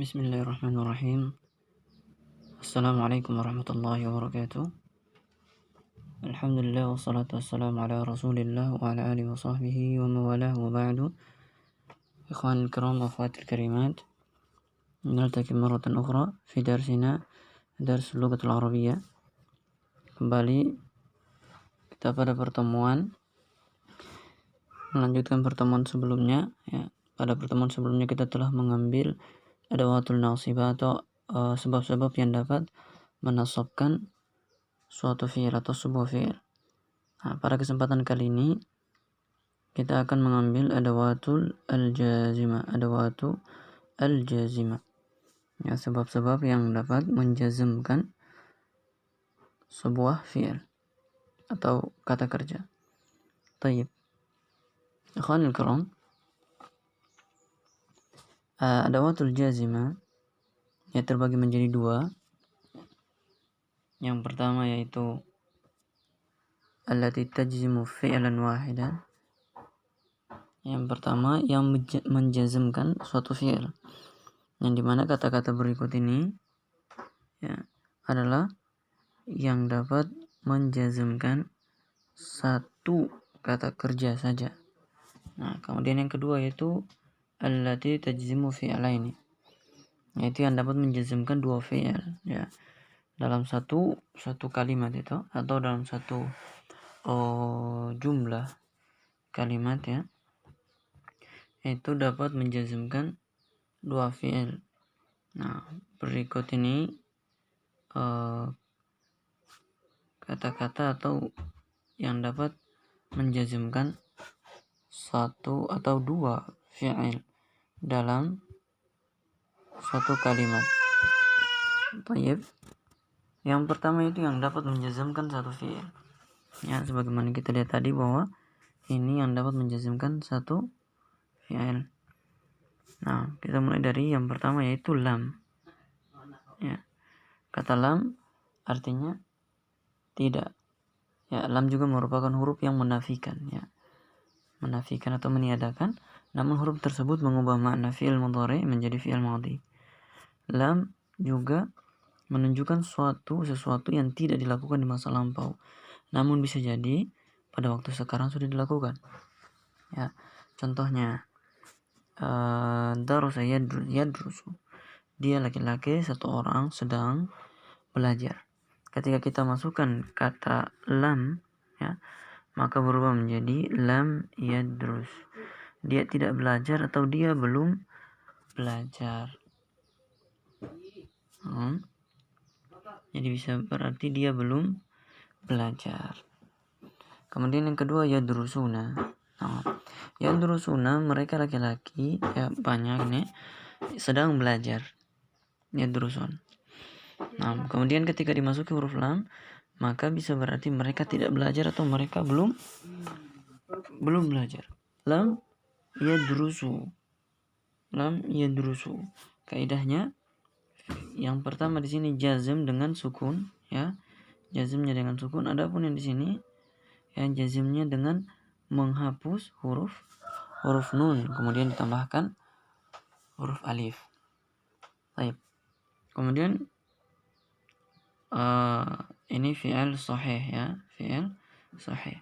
Bismillahirrahmanirrahim. Assalamualaikum warahmatullahi wabarakatuh. Alhamdulillah wassalatu wassalamu ala rasulillah wa ala alihi wa sahbihi wa mawalah wa ba'du. Ikhwan al-kiram wa akhwatil karimat, naltaqi marratan ukhra fi darsina dars lughatul arabiyyah. Kembali kita pada pertemuan melanjutkan pertemuan sebelumnya ya. Pada pertemuan sebelumnya kita telah mengambil adawatul nasibah atau sebab-sebab yang dapat menasabkan suatu fi'il atau sebuah fi'il. Nah, pada kesempatan kali ini kita akan mengambil adawatul al-jazimah, ya, sebab-sebab yang dapat menjazmkan sebuah fi'il atau kata kerja. Tayyib. Ikhwanul kiram, adawatul jazimah ya terbagi menjadi dua. Yang pertama yaitu allati tajzimu fi'lan wahidan. Yang pertama yang menjazmkan suatu fi'il, yang dimana kata-kata berikut ini ya adalah yang dapat menjazmkan satu kata kerja saja. Nah, kemudian yang kedua yaitu allati tajzimu fi'laini, yaitu yang dapat menjazmkan dua fi'il ya dalam satu kalimat itu atau dalam satu jumlah kalimat ya, itu dapat menjazmkan dua fi'il. Nah, berikut ini kata-kata atau yang dapat menjazmkan satu atau dua fi'il dalam satu kalimat. Baik. Yang pertama itu yang dapat menjazmkan satu fi'il. Ya, sebagaimana kita lihat tadi bahwa ini yang dapat menjazmkan satu fi'il. Nah, kita mulai dari yang pertama yaitu lam. Ya. Kata lam artinya tidak. Ya, lam juga merupakan huruf yang menafikan ya. Menafikan atau meniadakan, namun huruf tersebut mengubah makna fi'il mudhari menjadi fi'il madhi. Lam juga menunjukkan sesuatu yang tidak dilakukan di masa lampau, namun bisa jadi pada waktu sekarang sudah dilakukan. Ya, contohnya darusa yadrusu. Dia laki-laki, satu orang sedang belajar. Ketika kita masukkan kata lam ya, maka berubah menjadi lam yadrus. Dia tidak belajar atau dia belum belajar. Jadi bisa berarti dia belum belajar. Kemudian yang kedua yadrusuna. Yadrusuna mereka laki-laki ya banyak nih sedang belajar. Yadrusun. Nah, kemudian ketika dimasuki huruf lam, maka bisa berarti mereka tidak belajar atau mereka belum belajar. Lam yadrusu. Lam yadrusu. Kaidahnya yang pertama di sini jazm dengan sukun ya. Jazmnya dengan sukun. Adapun yang di sini yang jazmnya dengan menghapus huruf nun kemudian ditambahkan huruf alif. Baik. Kemudian ini fi'il sahih ya, fi'il sahih.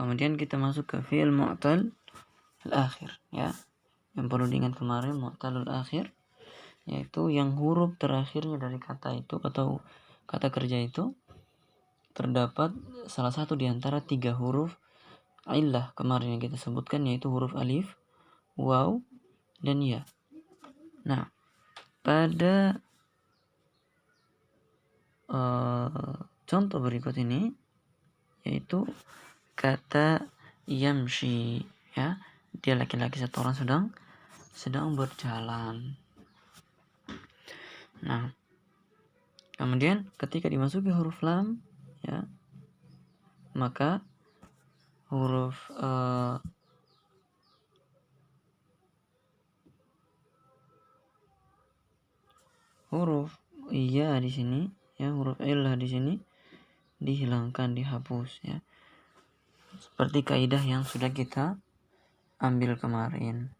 Kemudian kita masuk ke fi'il mu'tal al-akhir ya. Yang perlu diingat kemarin mu'talul akhir yaitu yang huruf terakhirnya dari kata itu atau kata kerja itu terdapat salah satu di antara tiga huruf illah kemarin yang kita sebutkan, yaitu huruf alif, waw, dan ya. Nah, pada contoh berikut ini yaitu kata yamshi ya, dia laki-laki, satu orang sedang berjalan. Nah, kemudian ketika dimasuki huruf lam ya, maka huruf iya di sini ya, huruf illah di sini dihilangkan, dihapus ya. Seperti kaidah yang sudah kita ambil kemarin.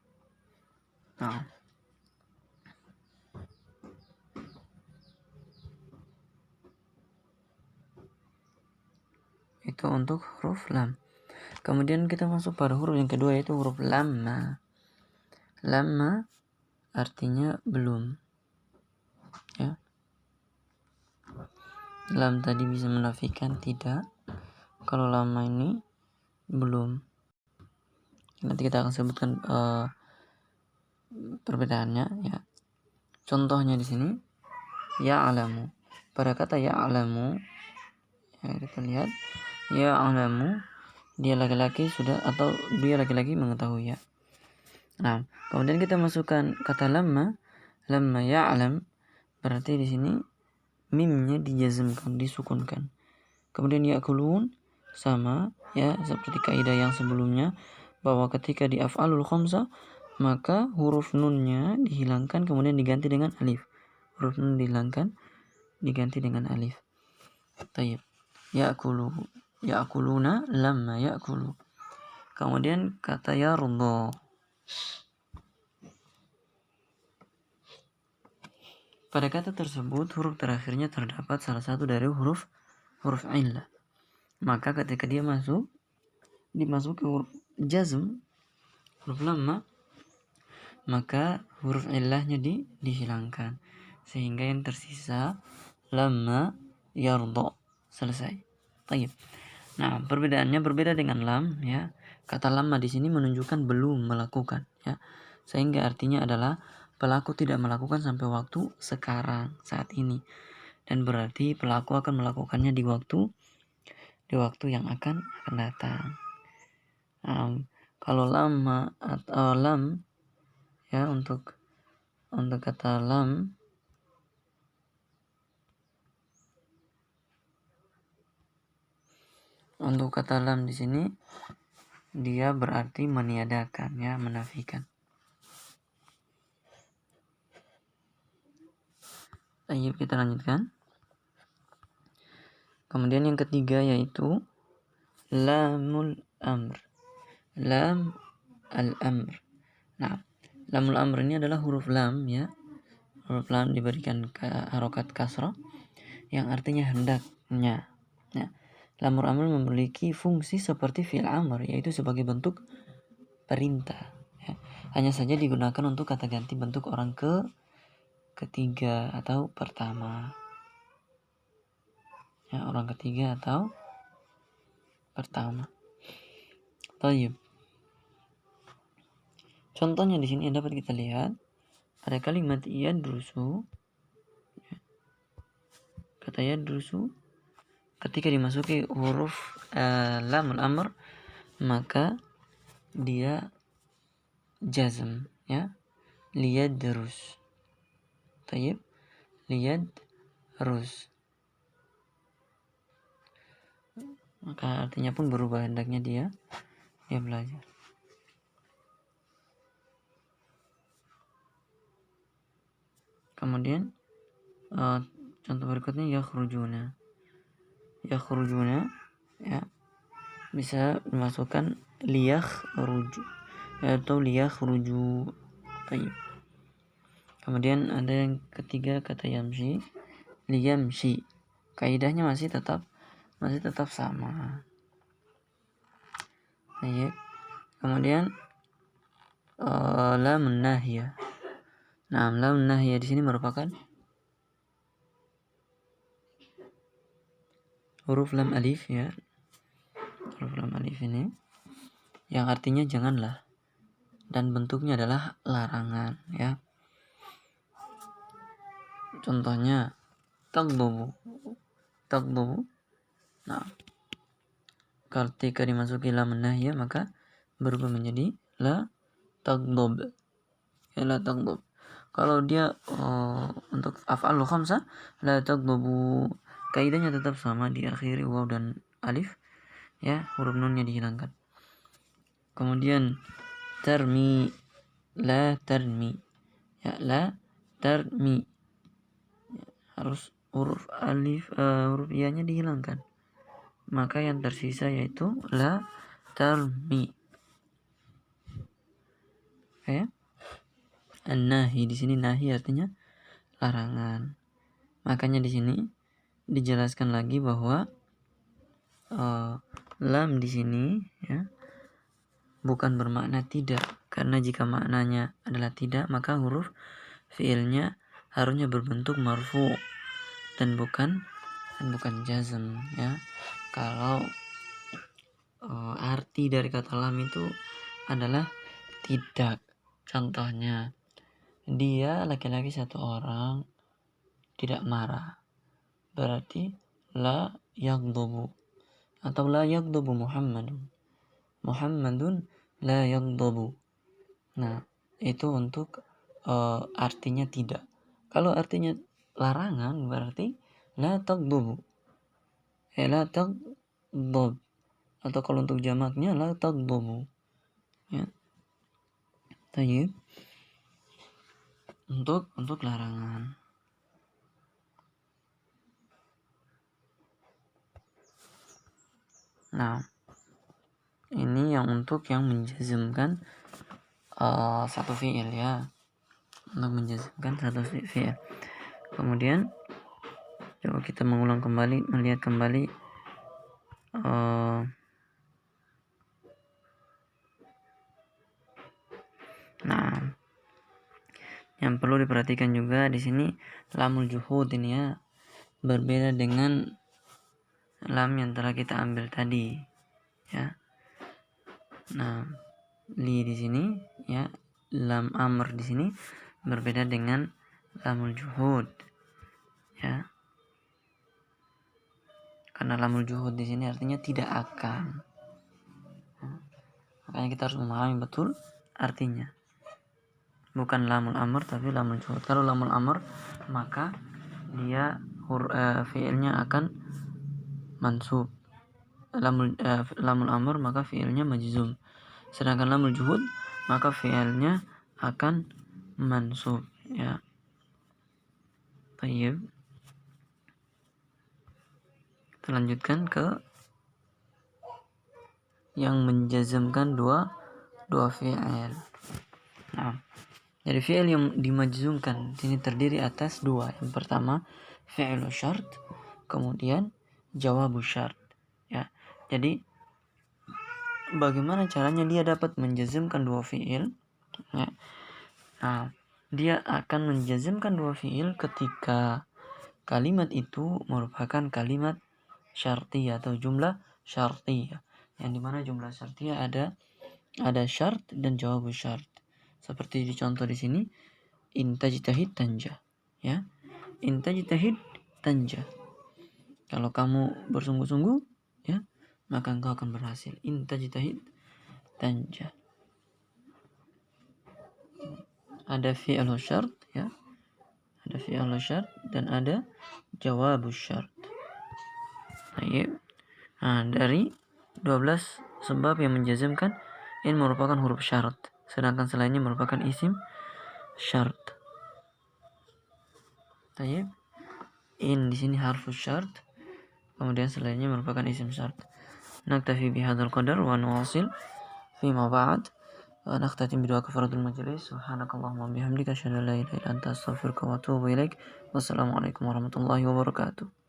Nah, itu untuk huruf lam. Kemudian kita masuk pada huruf yang kedua, yaitu huruf lamma. Lamma artinya belum, ya. Lam tadi bisa menafikan tidak. Kalau lama ini belum. Nanti kita akan sebutkan perbedaannya, ya. Contohnya di sini ya'lamu. Pada kata ya'lamu, ya, kita lihat ya'lamu, dia laki-laki sudah, atau dia laki-laki mengetahui, ya. Nah, kemudian kita masukkan kata lamma ya'lam, berarti di sini mimnya dijazmkan, disukunkan. Kemudian ya'kulun sama, ya, seperti kaidah yang sebelumnya, bahwa ketika di af'alul khamsah maka huruf nunnya dihilangkan kemudian diganti dengan alif. Huruf nun dihilangkan diganti dengan alif. Tayyib. Ya'kuluna lamma ya'kulu. Kemudian kata yarda. Pada kata tersebut huruf terakhirnya terdapat salah satu dari huruf illah. Maka ketika dia dimasuki huruf jazm, huruf lamma, maka huruf illahnya dihilangkan sehingga yang tersisa lamma yarda. Selesai. Tayyib. Nah, perbedaannya berbeda dengan lam, ya. Kata lamma di sini menunjukkan belum melakukan, ya. Sehingga artinya adalah pelaku tidak melakukan sampai waktu sekarang, saat ini. Dan berarti pelaku akan melakukannya di waktu yang akan datang. Kalau lamma atau lam, ya, untuk kata lam, untuk kata lam di sini dia berarti meniadakan, ya, menafikan. Ayo kita lanjutkan. Kemudian yang ketiga yaitu lamul amr. Lam al-amr. Nah, lamul amr ini adalah huruf lam, ya. Huruf lam diberikan harokat kasrah yang artinya hendaknya. Nah, lamul amr memiliki fungsi seperti fi'il amr, yaitu sebagai bentuk perintah, ya. Hanya saja digunakan untuk kata ganti bentuk orang ketiga atau pertama, ya, orang ketiga atau pertama. Tayyib. Contohnya di sini dapat kita lihat ada kalimat yadrusu. Kata yadrusu ketika dimasuki huruf lamul amr maka dia jazm, ya, liyadrus. Tayyib. Liyadrus. Maka artinya pun berubah, hendaknya dia belajar. Kemudian contoh berikutnya yakhrujuna, ya, bisa dimasukkan liyakhruju atau liyakhruju. Kemudian ada yang ketiga kata yamshi, liyamshi. Kaidahnya masih tetap sama. Ya. Kemudian lamun nahiyah. Nah, lamun nahiyah di sini merupakan huruf lam alif, ya. Huruf lam alif ini yang artinya janganlah dan bentuknya adalah larangan, ya. Contohnya tagdobu. Nah, ketika dimasuki lam nahiyah maka berubah menjadi la tagdob. Ya, la tagdob. Kalau dia untuk af'alul khamsah la tagdobu, kaidahnya tetap sama, diakhiri waw dan alif, ya, huruf nunnya dihilangkan. Kemudian tarmi, la tarmi, ya, la tarmi, ya, harus huruf alif huruf iyanya dihilangkan, maka yang tersisa yaitu la tarmi. Ya. An-nahi di sini, nahi artinya larangan. Makanya di sini dijelaskan lagi bahwa lam di sini ya bukan bermakna tidak, karena jika maknanya adalah tidak maka huruf fi'ilnya harusnya berbentuk marfu dan bukan jazm ya. Kalau arti dari kata lam itu adalah tidak. Contohnya, dia laki-laki satu orang tidak marah, berarti la yaghdabu atau la yaghdabu Muhammadun la yaghdabu. Nah, itu untuk artinya tidak. Kalau artinya larangan berarti la taghdabu. La taghdab. Atau kalau untuk jamaknya la taghdabu. Ya. Tayyib. Untuk larangan. Nah, ini yang untuk yang menjazmkan satu fi'il ya. Untuk menjazmkan satu fi'il. Kemudian coba kita mengulang kembali, melihat kembali nah, yang perlu diperhatikan juga di sini lamul juhud ini ya, berbeda dengan lam yang telah kita ambil tadi ya. Nah, li di sini ya, lam amr di sini berbeda dengan lamul juhud ya. Karena lamul juhud di sini artinya tidak akan. Makanya kita harus memahami betul artinya. Bukan lamul amr tapi lamul juhud. Kalau lamul amr maka dia fi'ilnya akan mansub. Lamul amr maka fi'ilnya majzum. Sedangkan lamul juhud maka fi'ilnya akan mansub ya. Baik. Kita lanjutkan ke yang menjazmkan dua fi'il. Nah, jadi fi'il yang dimajzumkan ini terdiri atas dua. Yang pertama fi'il syart, kemudian jawabu syart ya. Jadi bagaimana caranya dia dapat menjazmkan dua fi'il ya? Nah, dia akan menjazmkan dua fi'il ketika kalimat itu merupakan kalimat syartiyah atau jumlah syartiyah, yang dimana jumlah syartiyah ada syarat dan jawab syarat. Seperti dicontoh di sini, in tajtahid tanja ya. In tajtahid tanja. Kalau kamu bersungguh-sungguh ya, maka engkau akan berhasil. In tajtahid tanja. Ada fi'il syarat ya. Ada fi'il syarat dan ada jawab syarat. Nah, dari 12 sebab yang menjazmkan ini merupakan huruf syarat, sedangkan selainnya merupakan isim syarat. Tayyib. In di sini harfus syarat, kemudian selainnya merupakan isim syarat. Naktafi bihadzal qadar wa nuwasil fima ba'd. Nakhtatim bidua kafaratul majlis. Subhanakallahumma bihamdika asyhadu an la ilaha illa anta astaghfiruka wa atubu ilaik. Wassalamualaikum warahmatullahi wabarakatuh.